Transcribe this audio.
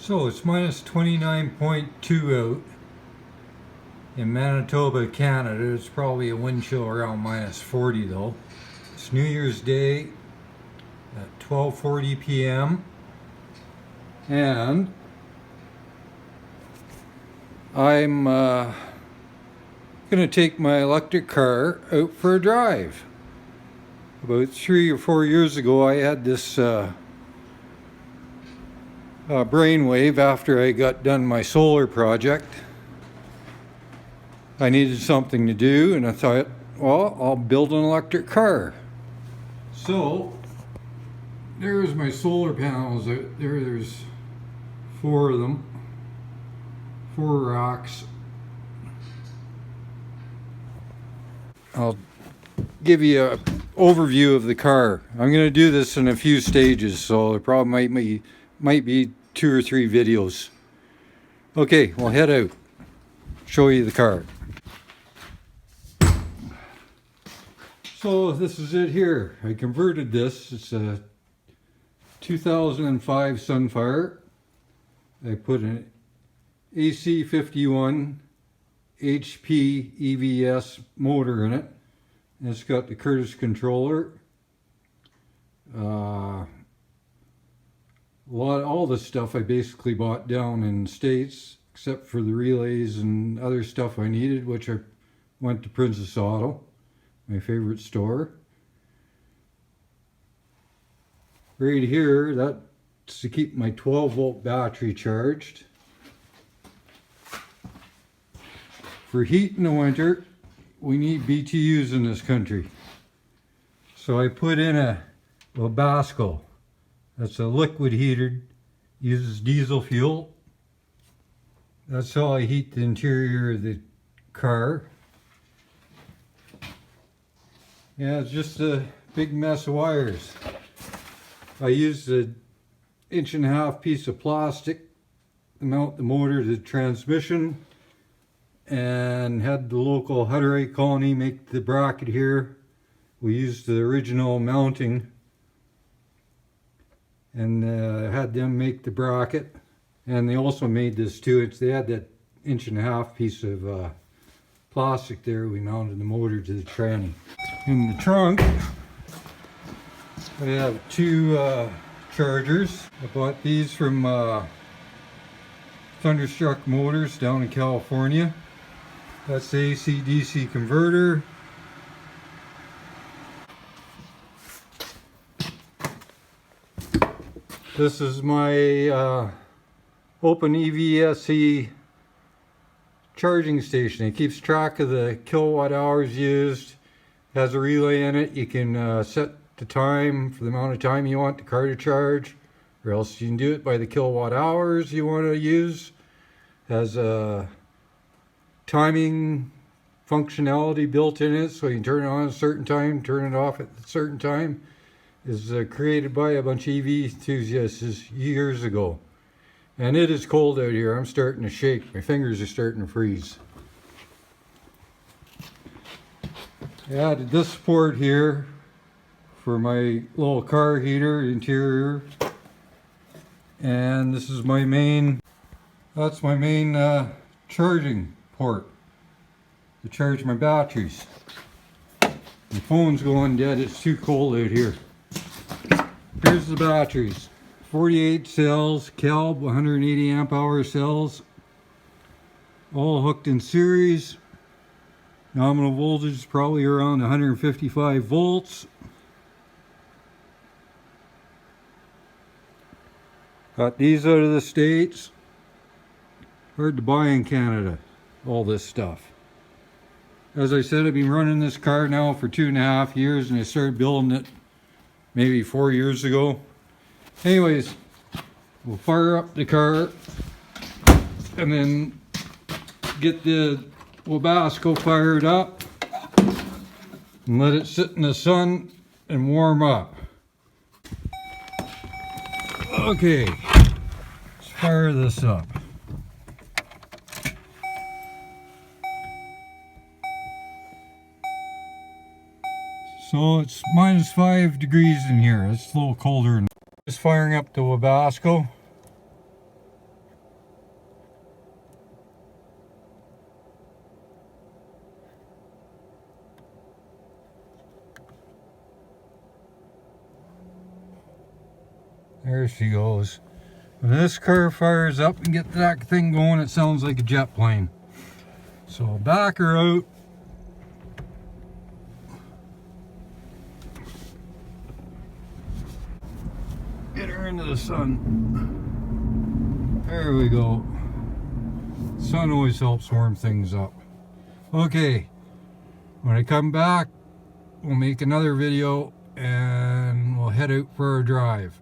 So it's minus 29.2 out in Manitoba, Canada. It's probably a wind chill around minus 40 though. It's New Year's Day at 12:40 p.m. and I'm gonna take my electric car out for a drive. About 3 or 4 years ago I had this brainwave after I got done my solar project. I needed something to do and I thought, well, I'll build an electric car. So there's my solar panels out there. There's 4 of them, 4 racks. I'll give you an overview of the car. I'm going to do this in a few stages, so it probably might be 2 or 3 videos. Okay, we'll head out, show you the car. So this is it here. I converted this. It's a 2005 Sunfire. I put an AC 51 HP EVS motor in it. And it's got the Curtis controller. All this stuff I basically bought down in the States, except for the relays and other stuff I needed, which I went to Princess Auto, my favorite store. Right here, that's to keep my 12-volt battery charged. For heat in the winter, we need BTUs in this country. So I put in a Labasco. That's a liquid heater, uses diesel fuel. That's how I heat the interior of the car. Yeah, it's just a big mess of wires. I used an 1.5-inch piece of plastic to mount the motor to the transmission, and had the local Hutterite colony make the bracket here. We used the original mounting and had them make the bracket, and they also made this 2-inch. They had that 1.5-inch piece of plastic there. We mounted the motor to the tranny. In the trunk I have 2 chargers. I bought these from Thunderstruck Motors down in California. That's the AC/DC converter. This is my open EVSE charging station. It keeps track of the kilowatt hours used. It has a relay in it. You can set the time for the amount of time you want the car to charge, or else you can do it by the kilowatt hours you want to use. It has a timing functionality built in it, so you can turn it on at a certain time, turn it off at a certain time. Is created by a bunch of EV enthusiasts years ago. And it is cold out here. I'm starting to shake. My fingers are starting to freeze. I added this port here for my little car heater interior. And this is my main, that's my main charging port to charge my batteries. My phone's going dead. It's too cold out here. Here's the batteries. 48 cells, Calb 180 amp hour cells, all hooked in series. Nominal voltage is probably around 155 volts. Got these out of the States. Hard to buy in Canada, all this stuff. As I said, I've been running this car now for 2.5 years, and I started building it maybe 4 years ago. Anyways, we'll fire up the car and then get the Labasco fired up and let it sit in the sun and warm up. Okay, let's fire this up. So it's minus 5 degrees in here. It's a little colder. Just firing up the Labasco. There she goes. When this car fires up and get that thing going, it sounds like a jet plane. So I'll back her out. Get her into the sun. There we go. Sun always helps warm things up. Okay, when I come back, we'll make another video and we'll head out for a drive.